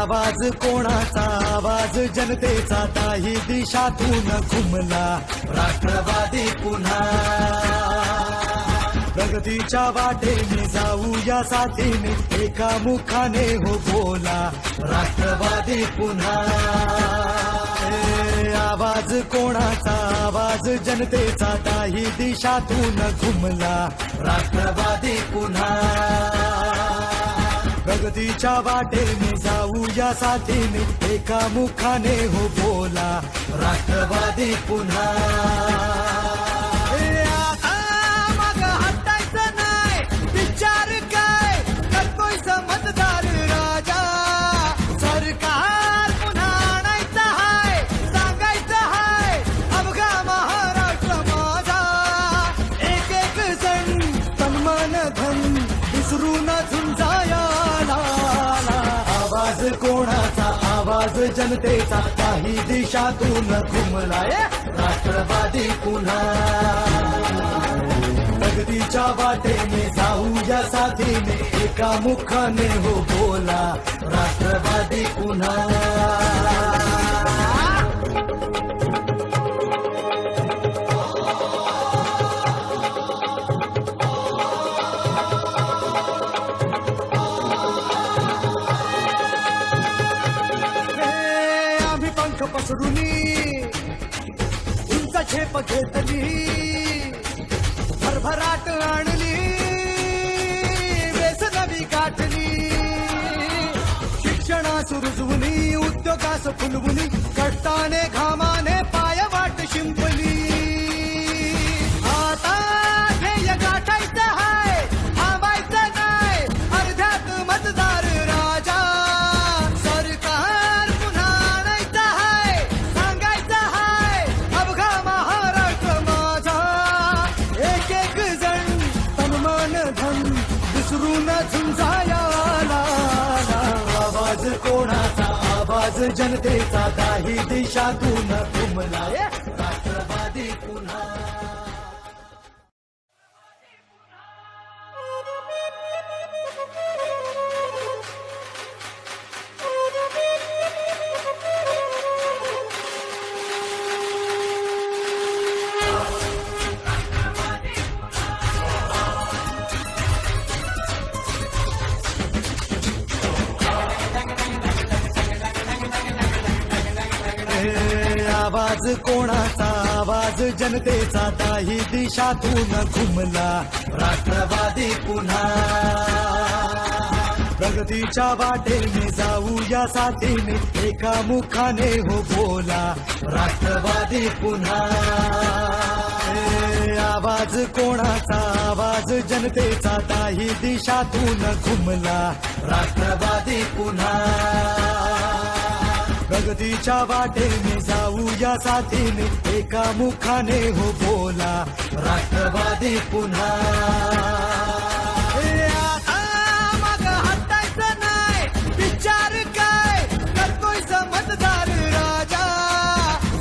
आवाज कोणाचा आवाज जनतेचा ताही दिशातून घुमला राष्ट्रवादी पुन्हा प्रगतीच्या वाटेने जाऊया साथीने एका मुखाने हो बोला राष्ट्रवादी पुन्हा आवाज कोणाचा आवाज जनतेचा ताही दिशातून घुमला राष्ट्रवादी पुन्हा प्रगतीच्या वाटेने जाऊया साथीने एका मुखाने हो बोला राष्ट्रवादी पुन्हा कोणाचा आवाज जनतेचा काही दिशातून घुमलाय राष्ट्रवादी पुन्हा प्रगतीच्या वाटेने जाऊया साथीने एका मुखाने हो बोला राष्ट्रवादी पुन्हा पसरुनी उंच झेप घेतली भरभराट आणली वेसनवी गाठली शिक्षणास रुजवुनी उद्योगास फुलवुनी कष्टाने घामाने पायवाट शिंपली आता ध्येय गाठायचं हाय थांबायचं नाही अर्ध्यात मतदार राजा आवाज कोणाचा आवाज जनतेचा काही दिशातून घुमलाय राष्ट्रवादी पुन्हा आवाज कोणाचा आवाज जनतेचा काही दिशातून घुमला राष्ट्रवादी पुन्हा प्रगतीच्या वाटेने जाऊया साथीने एका मुखाने हो बोला राष्ट्रवादी पुन्हा आवाज कोणाचा आवाज जनतेचा काही दिशातून घुमला राष्ट्रवादी पुन्हा प्रगतीच्या वाटेने जाऊया साथीने एका मुखाने हो बोला राष्ट्रवादी पुन्हा मग हटायचं नाही विचार काय करतोय मतदार राजा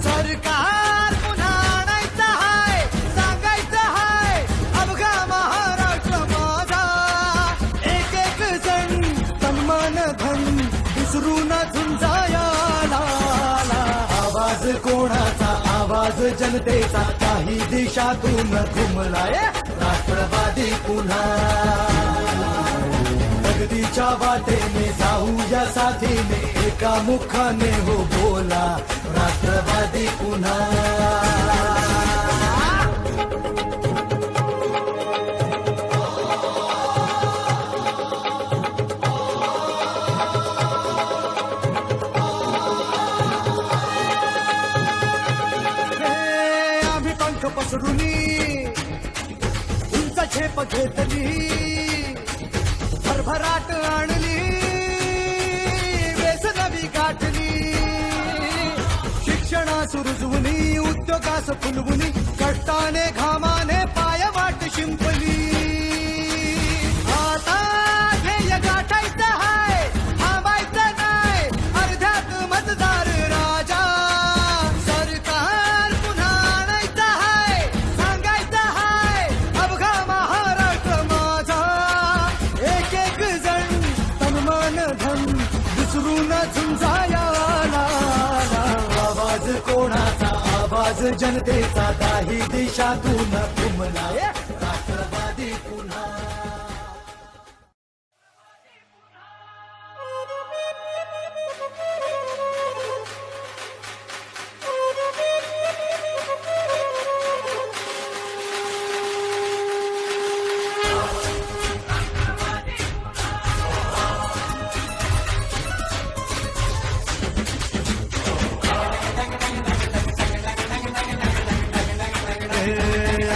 सरकार पुन्हा आणायचं हाय सांगायचं हाय अवघा महाराष्ट्र माझा एक एक जण सन्मान धन विसरून झुंजाया आवाज कोणाचा आवाज जनतेचा काही दिशातून घुमलाय राष्ट्रवादी पुन्हा प्रगतीच्या वाटेने जाऊया साथीने एका मुखाने हो बोला राष्ट्रवादी पुन्हा पसरुनी उंच झेप घेतली भरभराट आणली वेसनवी गाठली शिक्षणास रुजवुनी उद्योगास फुलवुनी कष्टाने घामाने पायवाट शिंपली आता ध्येय गाठायचं हाय थांबायचं नाही अर्ध्यात मतदार राजा धन विसरून आवाज जनतेचा दाही दिशातून घुमलाय राष्ट्रवादी पुन्हा.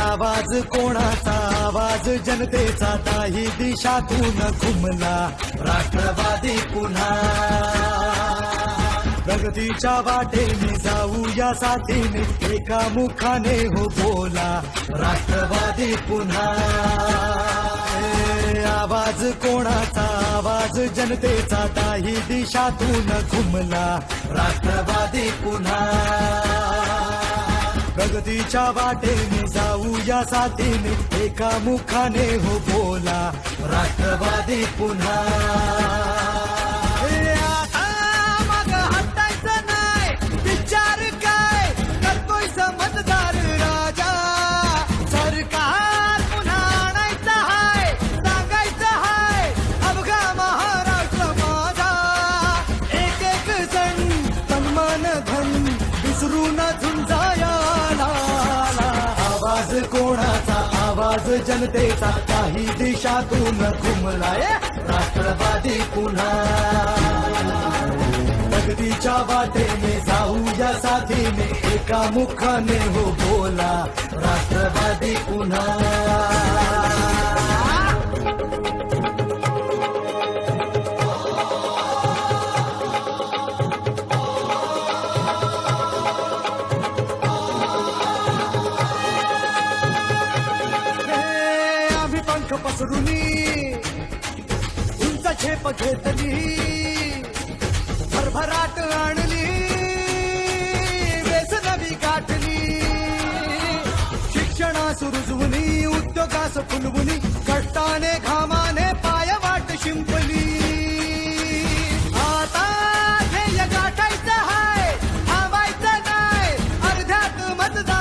आवाज कोणाचा आवाज जनतेचा दाही दिशातून घुमला राष्ट्रवादी पुन्हा. प्रगतीच्या वाटेने जाऊ या साथीने एका मुखाने हो बोला राष्ट्रवादी पुन्हा. आवाज कोणाचा आवाज जनतेचा दाही दिशातून घुमला राष्ट्रवादी पुन्हा. प्रगतीच्या वाटेने जाऊ या साथीने एका मुखाने हो बोला राष्ट्रवादी पुन्हा. मग हटायचं नाही विचार काय करतोय समजदार राजा. सरकार पुन्हा आणायचं हाय सांगायचं हाय अवघा महाराष्ट्र माझा. एक एक जण सन्मान धन विसरून झुंजाया. आवाज कोणाचा आवाज जनतेचा काही दिशातून घुमलाय राष्ट्रवादी पुन्हा. प्रगतीच्या वाटेने जाऊ या साथीने एका मुखाने हो बोला राष्ट्रवादी पुन्हा. पसरुनी उंच झेप घेतली भरभराट आणली वेसनवी गाठली. शिक्षणास रुजवुनी उद्योगास फुलवुनी कष्टाने घामाने पायवाट शिंपली. आता ध्येय गाठायचं हाय थांबायचं नाही अर्ध्यात मतदार